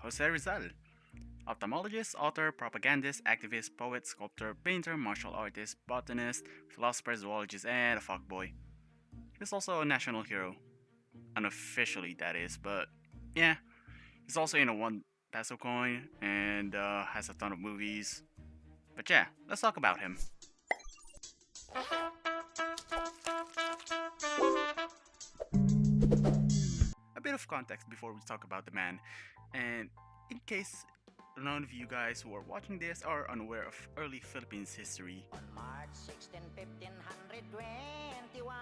Jose Rizal. Ophthalmologist, author, propagandist, activist, poet, sculptor, painter, martial artist, botanist, philosopher, zoologist, and a fuckboy. He's also a national hero. Unofficially, that is, but yeah, he's also in a 1 peso coin and has a ton of movies. But yeah, let's talk about him. A bit of context before we talk about the man, and in case none of you guys who are watching this are unaware of early Philippines history. On March 16, 1521,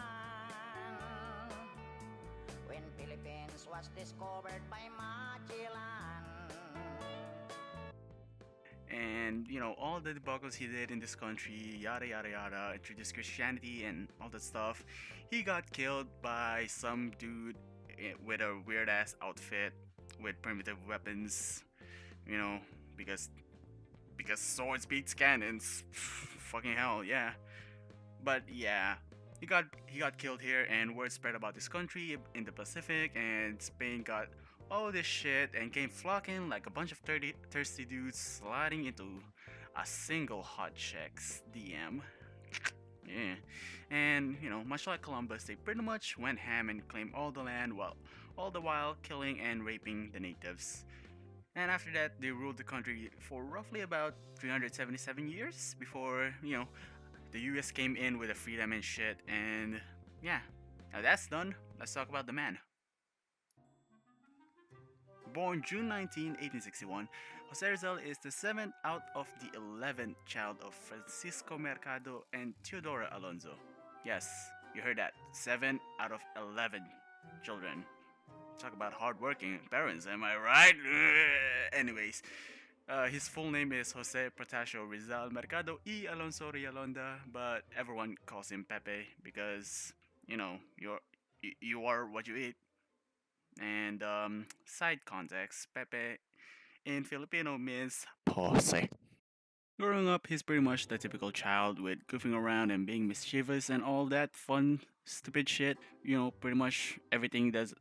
when Philippines was discovered by Magellan. And you know, all the debacles he did in this country, yada yada yada, introduced Christianity and all that stuff. He got killed by some dude with a weird ass outfit with primitive weapons, you know, because swords beats cannons. Fucking hell, yeah. But yeah, he got killed here, and word spread about this country in the Pacific, and Spain got all this shit and came flocking like a bunch of thirsty dudes sliding into a single hot chick's DM. Yeah, and you know, much like Columbus, they pretty much went ham and claimed all the land, while all the while killing and raping the natives. And after that, they ruled the country for roughly about 377 years before, you know, the US came in with the freedom and shit. And yeah, now that's done. Let's talk about the man. Born June 19, 1861, Jose Rizal is the 7th out of the 11th child of Francisco Mercado and Teodora Alonso. Yes, you heard that. 7 out of 11 children. Talk about hardworking parents, am I right? Anyways, his full name is Jose Protasio Rizal Mercado y Alonso Rialonda, but everyone calls him Pepe because you know you are what you eat. And side context, Pepe in Filipino means pose. Growing up, he's pretty much the typical child with goofing around and being mischievous and all that fun, stupid shit. You know, pretty much everything that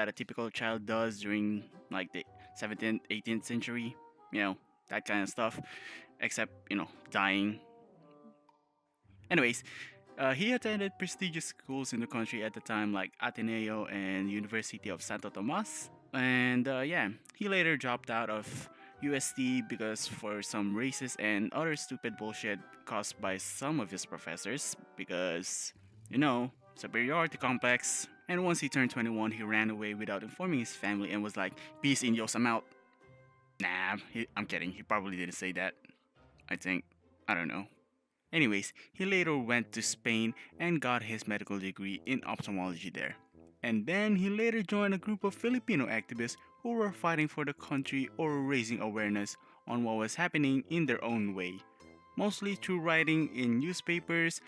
a typical child does during like the 17th, 18th century. You know, that kind of stuff. Except, you know, dying. Anyways, he attended prestigious schools in the country at the time, like Ateneo and University of Santo Tomas. And yeah, he later dropped out of UST because for some racist and other stupid bullshit caused by some of his professors. Because, you know, superiority complex. And once he turned 21, he ran away without informing his family and was like, "Peace, Indios, I'm out." Nah, I'm kidding. He probably didn't say that. I think. I don't know. Anyways, he later went to Spain and got his medical degree in ophthalmology there. And then he later joined a group of Filipino activists who were fighting for the country or raising awareness on what was happening in their own way, mostly through writing in newspapers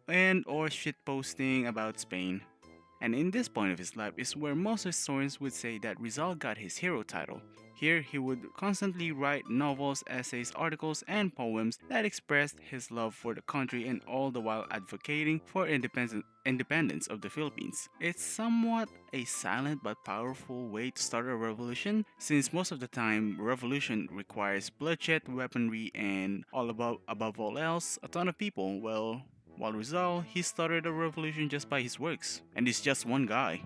and or shitposting about Spain. And in this point of his life is where most historians would say that Rizal got his hero title. Here, he would constantly write novels, essays, articles, and poems that expressed his love for the country and all the while advocating for independence of the Philippines. It's somewhat a silent but powerful way to start a revolution, since most of the time, revolution requires bloodshed, weaponry, and above all else, a ton of people. Well, while Rizal, he started a revolution just by his works, and he's just one guy.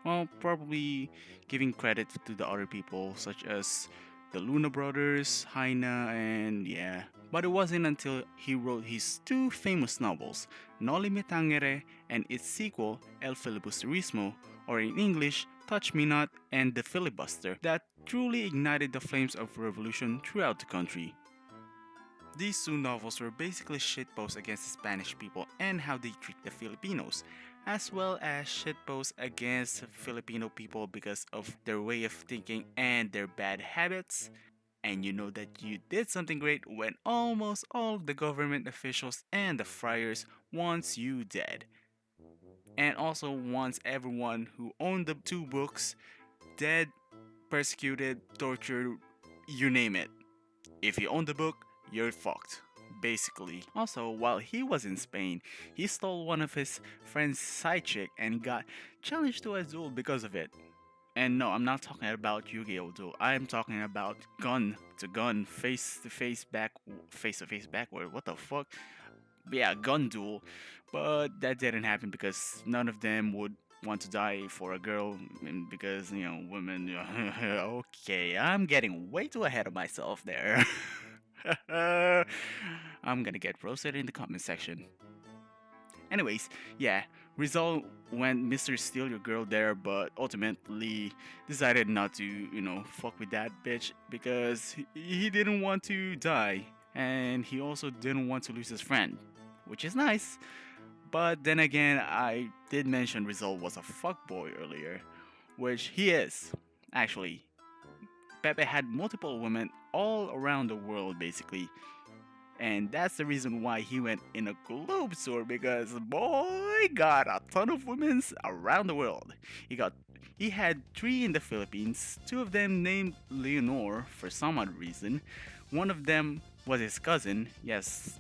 Well, probably giving credit to the other people, such as the Luna brothers, Haina, and yeah. But it wasn't until he wrote his two famous novels, Noli Me Tangere and its sequel, El Filibusterismo, or in English, Touch Me Not and The Filibuster, that truly ignited the flames of revolution throughout the country. These two novels were basically shitposts against the Spanish people and how they treat the Filipinos, as well as shitposts against Filipino people because of their way of thinking and their bad habits. And you know that you did something great when almost all of the government officials and the friars wants you dead. And also wants everyone who owned the two books dead, persecuted, tortured, you name it. If you own the book, you're fucked, basically. Also, while he was in Spain, he stole one of his friend's side chick and got challenged to a duel because of it. And no, I'm not talking about Yu-Gi-Oh! Duel. I'm talking about gun to gun, face to face, face to face backward. What the fuck? Yeah, gun duel. But that didn't happen because none of them would want to die for a girl, and because women. Okay, I'm getting way too ahead of myself there. I'm gonna get roasted in the comment section. Anyways, yeah, Rizal went Mr. Steal Your Girl there, but ultimately decided not to, fuck with that bitch because he didn't want to die, and he also didn't want to lose his friend, which is nice. But then again, I did mention Rizal was a fuckboy earlier, which he is, actually. Pepe had multiple women all around the world, basically, and that's the reason why he went in a globe tour because boy got a ton of women's around the world. He had three in the Philippines, two of them named Leonor for some odd reason. One of them was his cousin. Yes,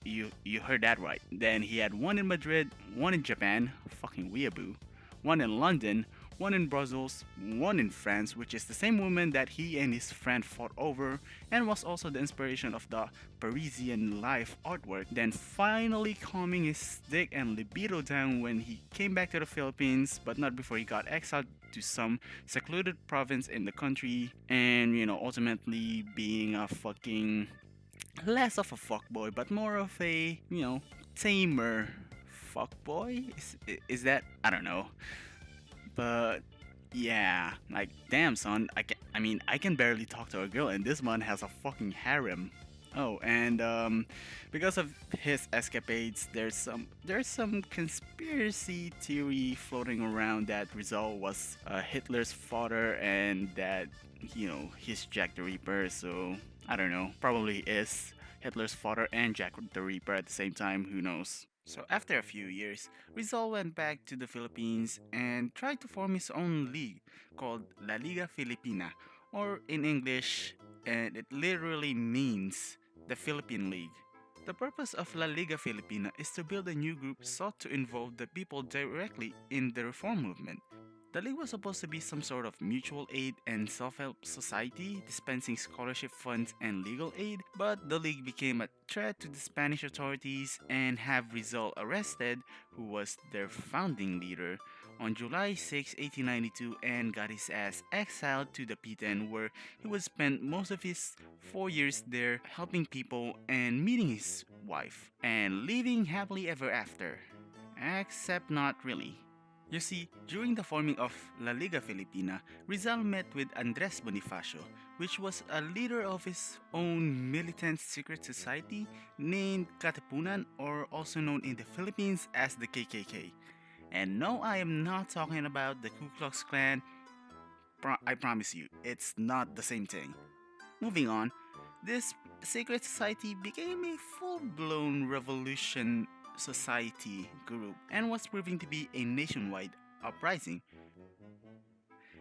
you heard that right. Then he had one in Madrid, one in Japan, fucking weeaboo, one in London, one in Brussels, one in France, which is the same woman that he and his friend fought over and was also the inspiration of the Parisian life artwork. Then finally calming his dick and libido down when he came back to the Philippines, but not before he got exiled to some secluded province in the country, and ultimately being a fucking less of a fuckboy, but more of a tamer fuckboy. Is that, I don't know, but yeah, like damn son, I can barely talk to a girl, and this man has a fucking harem. Oh, and because of his escapades, there's some conspiracy theory floating around that Rizal was Hitler's father, and that he's Jack the Reaper. So I don't know, probably is Hitler's father and Jack the Reaper at the same time. Who knows? So after a few years, Rizal went back to the Philippines and tried to form his own league called La Liga Filipina, or in English, and it literally means the Philippine League. The purpose of La Liga Filipina is to build a new group sought to involve the people directly in the reform movement. The league was supposed to be some sort of mutual aid and self help society, dispensing scholarship funds and legal aid, but the league became a threat to the Spanish authorities and have Rizal arrested, who was their founding leader, on July 6, 1892, and got his ass exiled to the Pitan, where he would spend most of his 4 years there helping people and meeting his wife, and living happily ever after. Except not really. You see, during the forming of La Liga Filipina, Rizal met with Andres Bonifacio, which was a leader of his own militant secret society named Katipunan, or also known in the Philippines as the KKK. And no, I am not talking about the Ku Klux Klan. I promise you, it's not the same thing. Moving on, this secret society became a full blown revolution society group and was proving to be a nationwide uprising.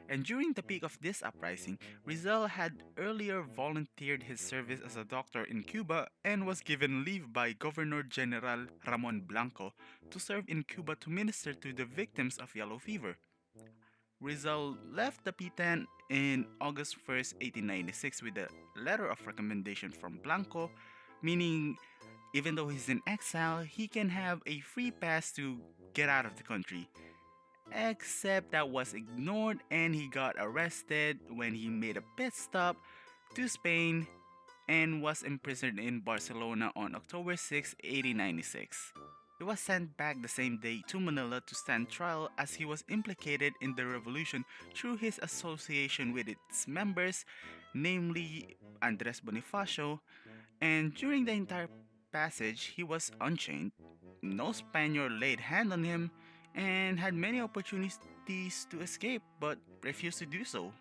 And during the peak of this uprising, Rizal had earlier volunteered his service as a doctor in Cuba and was given leave by Governor General Ramon Blanco to serve in Cuba to minister to the victims of yellow fever. Rizal left the Pitan in August 1st, 1896 with a letter of recommendation from Blanco, meaning even though he's in exile, he can have a free pass to get out of the country. Except that was ignored and he got arrested when he made a pit stop to Spain and was imprisoned in Barcelona on October 6, 1896. He was sent back the same day to Manila to stand trial as he was implicated in the revolution through his association with its members, namely Andres Bonifacio, and during the entire passage he was unchained. No Spaniard laid hand on him and had many opportunities to escape but refused to do so.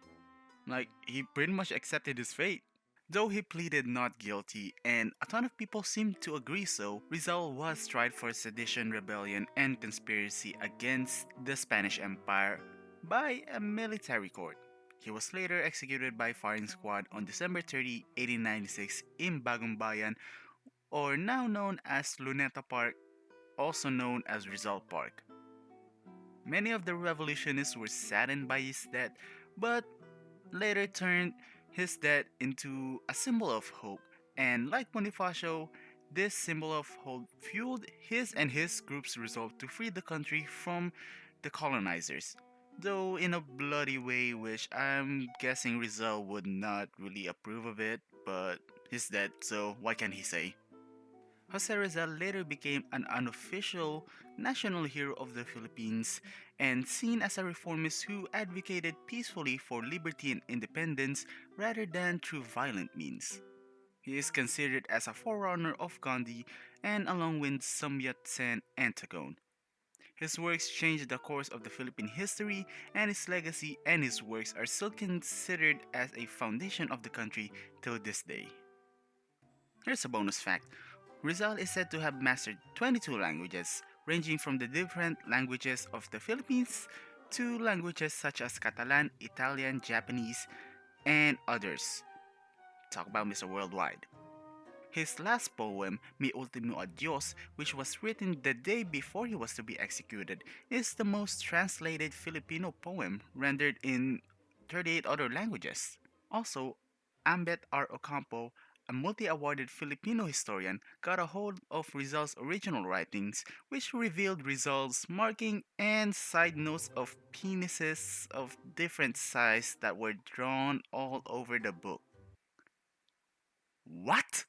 Like, he pretty much accepted his fate. Though he pleaded not guilty, and a ton of people seemed to agree so, Rizal was tried for sedition, rebellion, and conspiracy against the Spanish Empire by a military court. He was later executed by firing squad on December 30, 1896 in Bagong Bayan, or now known as Luneta Park, also known as Rizal Park. Many of the revolutionists were saddened by his death, but later turned his death into a symbol of hope. And like Bonifacio, this symbol of hope fueled his and his group's resolve to free the country from the colonizers. Though in a bloody way, which I'm guessing Rizal would not really approve of it, but he's dead, so what can he say? Jose Rizal later became an unofficial national hero of the Philippines and seen as a reformist who advocated peacefully for liberty and independence rather than through violent means. He is considered as a forerunner of Gandhi and along with Sun Yat-sen Antigone. His works changed the course of the Philippine history, and his legacy and his works are still considered as a foundation of the country till this day. Here's a bonus fact. Rizal is said to have mastered 22 languages, ranging from the different languages of the Philippines to languages such as Catalan, Italian, Japanese, and others. Talk about Mr. Worldwide. His last poem, Mi Ultimo Adios, which was written the day before he was to be executed, is the most translated Filipino poem rendered in 38 other languages. Also, Ambet R. Ocampo, a multi-awarded Filipino historian, got a hold of Rizal's original writings, which revealed Rizal's marking and side notes of penises of different size that were drawn all over the book. What?